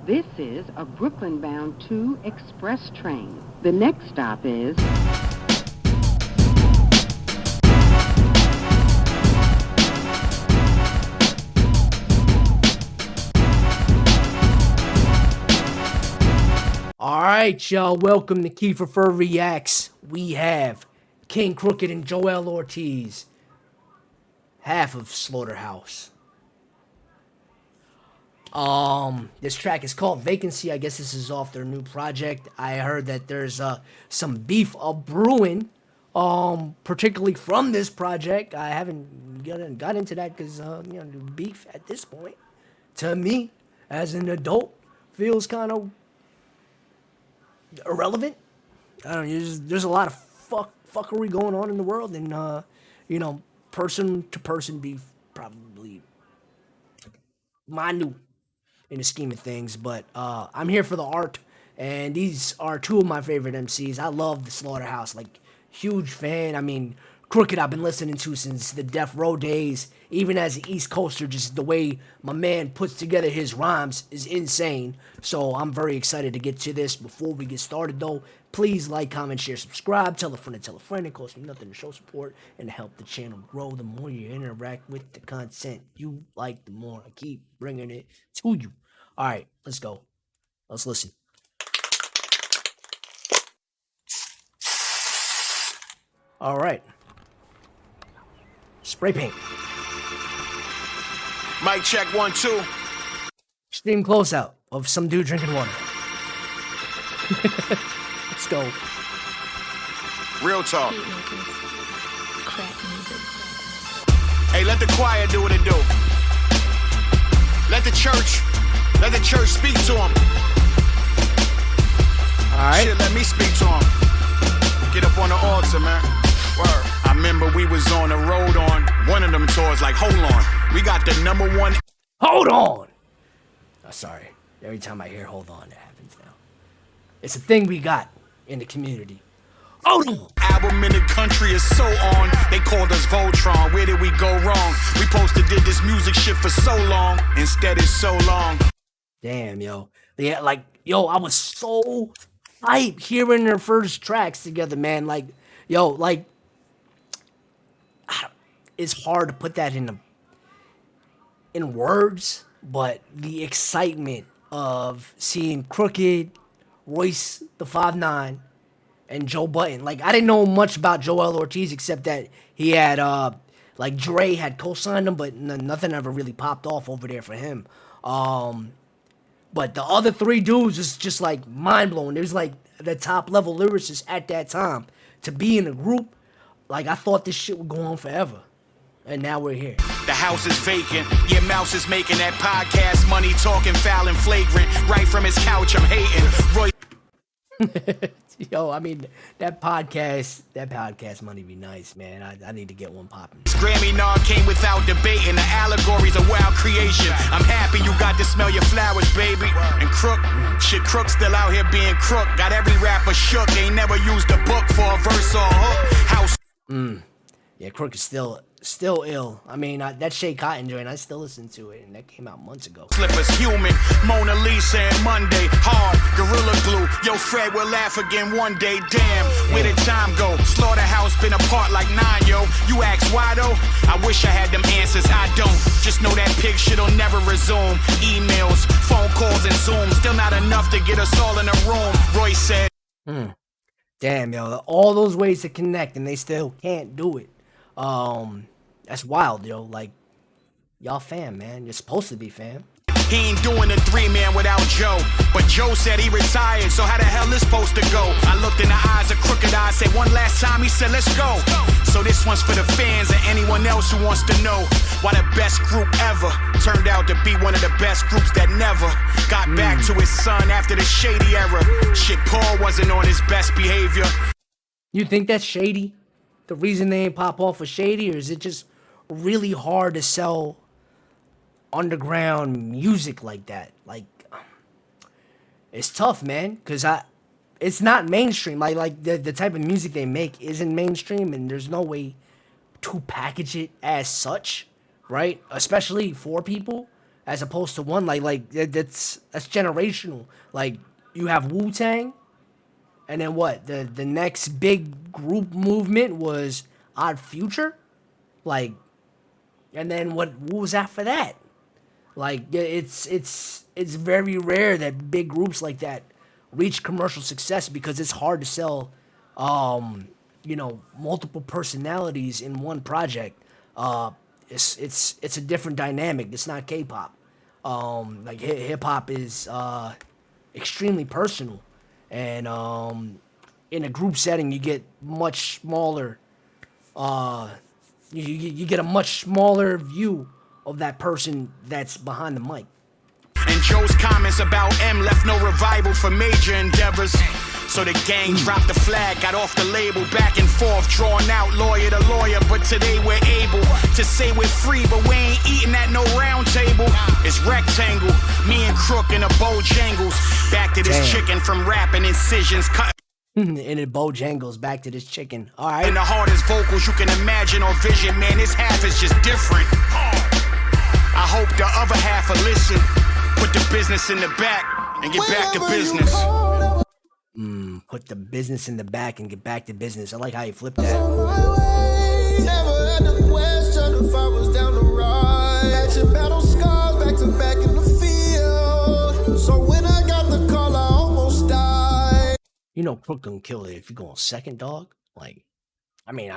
This is a Brooklyn-bound 2 express train. The next stop is... Alright, y'all, welcome to Keeferfer Reacts. We have King Crooked and Joell Ortiz, half of Slaughterhouse. This track is called Vacancy. I guess this is off their new project. I heard that there's some beef brewing, particularly from this project. I haven't got into that because beef at this point, to me, as an adult, feels kind of irrelevant. I don't know, there's a lot of fuckery going on in the world, and person to person beef probably minute in the scheme of things, but I'm here for the art, and these are two of my favorite MCs. I love the Slaughterhouse, like, huge fan. I mean, Crooked I've been listening to since the Death Row days. Even as an East Coaster, just the way my man puts together his rhymes is insane. So I'm very excited to get to this. Before we get started, though, please like, comment, share, subscribe, tell a friend to tell a friend. It costs me nothing to show support and to help the channel grow. The more you interact with the content you like, the more I keep bringing it to you. All right, let's go. Let's listen. All right. Spray paint. Mic check 1 2. Stream closeout of some dude drinking water. Let's go. Real talk. Hey, let the choir do what it do. Let the church speak to him. All right. Shit, let me speak to him. Get up on the altar, man. Word. I remember we was on the road on one of them tours, like, hold on. We got the #1. Hold on. Oh, sorry. Every time I hear hold on, that happens now. It's a thing we got in the community. Hold on. Album in the country is so on. They called us Voltron. Where did we go wrong? We posted did this music shit for so long. Instead it's so long. Damn, yo. Yeah, like, yo, I was so hyped hearing their first tracks together, man. Like, yo, like, it's hard to put that in words, but the excitement of seeing Crooked, Royce the 5'9", and Joe Budden. Like, I didn't know much about Joell Ortiz except that he had, like, Dre had co-signed him, but nothing ever really popped off over there for him. But the other three dudes is just, like, mind-blowing. It was, like, the top-level lyricists at that time. To be in a group, like, I thought this shit would go on forever. And now we're here. The house is vacant. Your mouse is making that podcast money, talking foul and flagrant. Right from his couch, I'm hating. Roy. Yo, I mean, that podcast money be nice, man. I need to get one popping. Grammy nod came without debating. The allegory's a wild creation. I'm happy you got to smell your flowers, baby. And Crook still out here being crook. Got every rapper shook. Ain't never used a book for a verse or a hook. House. Yeah, Crook is still ill. I mean, that Shay Cotton joint, I still listen to it, and that came out months ago. Slippers human, Mona Lisa and Monday, hard, Gorilla Glue. Yo, Fred will laugh again one day. Damn, where did time go? Slaughterhouse been apart like 9, yo. You ask why though? I wish I had them answers. I don't. Just know that pig shit'll never resume. Emails, phone calls, and Zoom. Still not enough to get us all in a room. Royce said. Damn, yo, all those ways to connect, and they still can't do it. That's wild, yo. Like, y'all fam, man. You're supposed to be fam. He ain't doing a 3-man without Joe. But Joe said he retired, so how the hell is supposed to go? I looked in the eyes of Crooked Eyes, said one last time, he said, let's go. So this one's for the fans and anyone else who wants to know why the best group ever turned out to be one of the best groups that never got back to his son after the shady era. Shit, Paul wasn't on his best behavior. You think that's shady? The reason they ain't pop off was shady, or is it just really hard to sell underground music like that? Like, it's tough, man, because it's not mainstream. Like the type of music they make isn't mainstream, and there's no way to package it as such, right? Especially for people. as opposed to one. That's generational. Like you have Wu-Tang, and then what? The next big group movement was Odd Future, like, and then what was after that? Like it's very rare that big groups like that reach commercial success because it's hard to sell, multiple personalities in one project. It's a different dynamic. It's not K-pop. Like hip hop is extremely personal, and in a group setting you get much smaller. You get a much smaller view of that person that's behind the mic. And Joe's comments about M left no revival for major endeavors. So the gang dropped the flag, got off the label, back and forth, drawn out lawyer to lawyer. But today we're able to say we're free, but we ain't eating at no round table. It's rectangle, me and Crook in a Bojangles. Back to this chicken from rapping incisions, cut. And it Bojangles back to this chicken. All right. And the hardest vocals you can imagine or vision, man, this half is just different. I hope the other half will listen. Put the business in the back and get back to business. Put the business in the back and get back to business. I like how you flip that. Never had to question if I was down the ride. Matching battle scars back to back in the field. So when I got the call, I almost died. You know Crook gonna kill it if you go on second, dog. Like, I mean,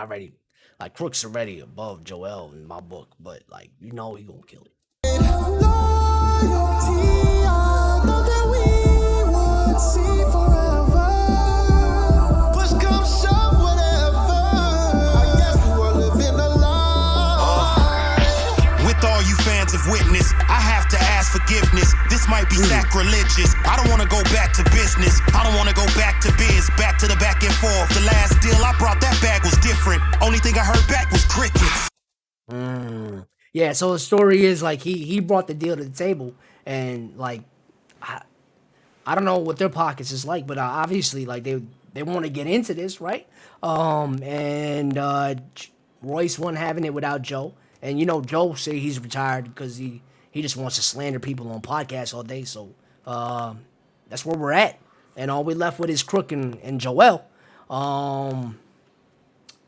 Crook's already above Joell in my book, but like, he gonna kill it. Witness, I have to ask forgiveness. This might be sacrilegious. I don't want to go back to business. I don't want to go back to biz. Back to the back and forth. The last deal I brought, that bag was different. Only thing I heard back was crickets. Yeah, so the story is like he brought the deal to the table, and like I don't know what their pockets is like, but obviously like they want to get into this, right? And Royce wasn't having it without Joe. And Joe say he's retired because he just wants to slander people on podcasts all day. So that's where we're at. And all we left with is Crook and Joell.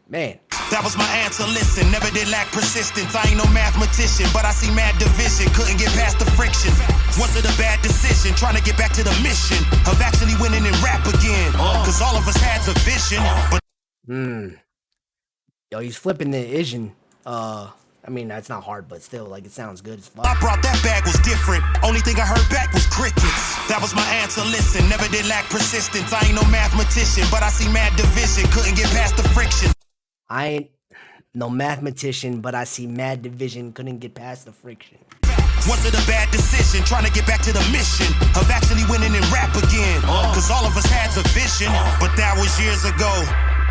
Man. That was my answer. Listen, never did lack persistence. I ain't no mathematician, but I see mad division. Couldn't get past the friction. Was it a bad decision? Trying to get back to the mission of actually winning in rap again. Cause all of us had the vision. But Yo, he's flipping the vision. I mean, that's not hard, but still, like, it sounds good as fuck. I brought that bag was different. Only thing I heard back was crickets. That was my answer. Listen, never did lack persistence. I ain't no mathematician, but I see mad division. Couldn't get past the friction. I ain't no mathematician, but I see mad division. Couldn't get past the friction. Was it a bad decision? Trying to get back to the mission of actually winning in rap again. Cause all of us had the vision, but that was years ago.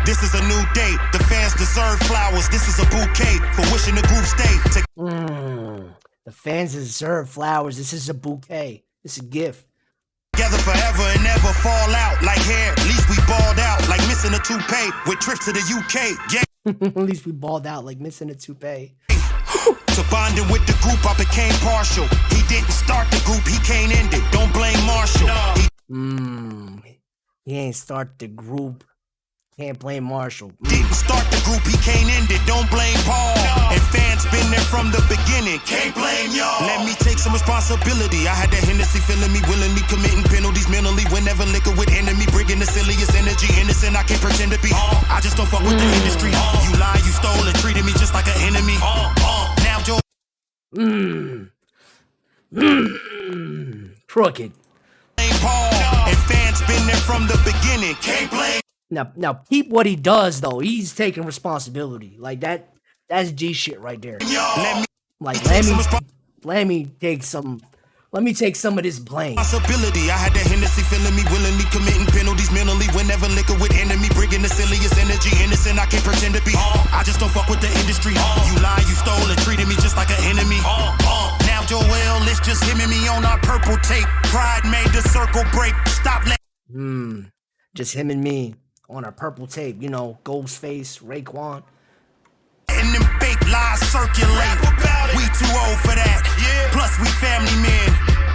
This is a new day. The fans deserve flowers. This is a bouquet for wishing the group stay. The fans deserve flowers. This is a bouquet. It's a gift. Together forever and never fall out like hair. At least we balled out like missing a toupee with trips to the UK. Yeah. At least we balled out like missing a toupee. To bonding with the group, I became partial. He didn't start the group, he can't end it. Don't blame Marshall. He ain't start the group. Can't blame Marshall. Didn't start the group, he can't end it. Don't blame Paul. And fans been there from the beginning. Can't blame y'all. Let me take some responsibility. I had that Hennessy feeling me, willingly committing penalties mentally. Whenever liquor with enemy, bringing the silliest energy. Innocent, I can't pretend to be. I just don't fuck with the industry. You lied, you stole, and treated me just like an enemy. Now Joe. Crooked. Paul. And fans been there from the beginning. Can't blame. Now, peep what he does though. He's taking responsibility. Like that's G shit right there. Like let me take some of this blame. Possibility. I had that Hennessy feeling me, willingly committing penalties mentally. Whenever liquor with enemy, bringing the silliest energy. Innocent, I can't pretend to be. I just don't fuck with the industry. You lied, you stole, and treated me just like an enemy. Now Joell, it's just him and me on our purple tape. Pride made the circle break. Stop letting. Just him and me on our purple tape. Ghostface, Raekwon. And them fake Lies circulate. We too old for that. Plus we family men.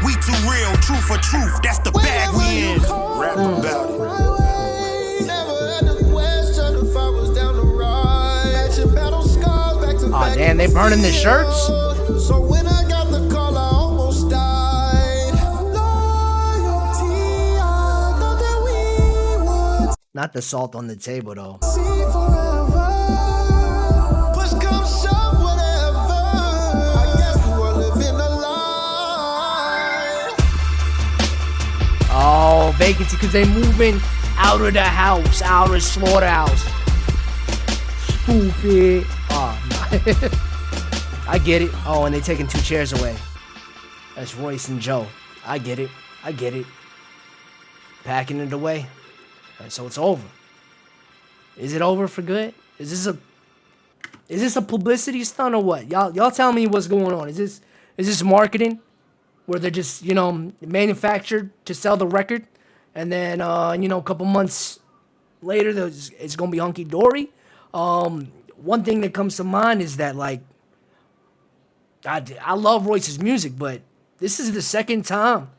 We too real, truth for truth. That's the bag we in. Rap about it. Oh damn, they burning the shirts? So when I got the call, I almost died. Loyalty, I thought that we would Not the salt on the table though. see forever. Push come shove, whatever. I guess we were living a lie. Oh, Vacancy, because they moving out of the house, out of slaughterhouse. Stupid. Oh, I get it. Oh, and they taking 2 chairs away. That's Royce and Joe. I get it. I get it. Packing it away. And so it's over. Is it over for good? Is this a publicity stunt or what? Y'all tell me what's going on. Is this marketing where they're just, you know, manufactured to sell the record, and then you know, a couple months later it's gonna be hunky dory? One thing that comes to mind is that, like, I love Royce's music, but this is the second time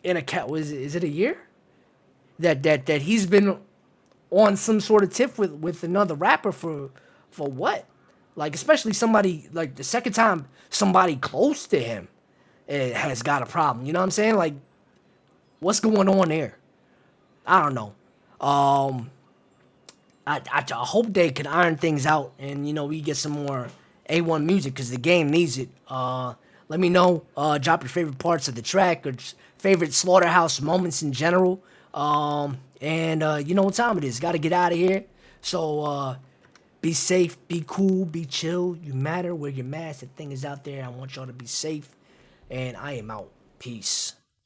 in a is it a year that he's been on some sort of tiff with another rapper for what? Like, especially somebody, like, the second time somebody close to him has got a problem. You know what I'm saying? Like, what's going on there? I don't know. I hope they can iron things out and, you know, we get some more A1 music because the game needs it. Let me know. Drop your favorite parts of the track or favorite Slaughterhouse moments in general. And you know what time it is. Got to get out of here. So be safe, be cool, be chill. You matter. Wear your mask. The thing is out there. I want y'all to be safe. And I am out. Peace.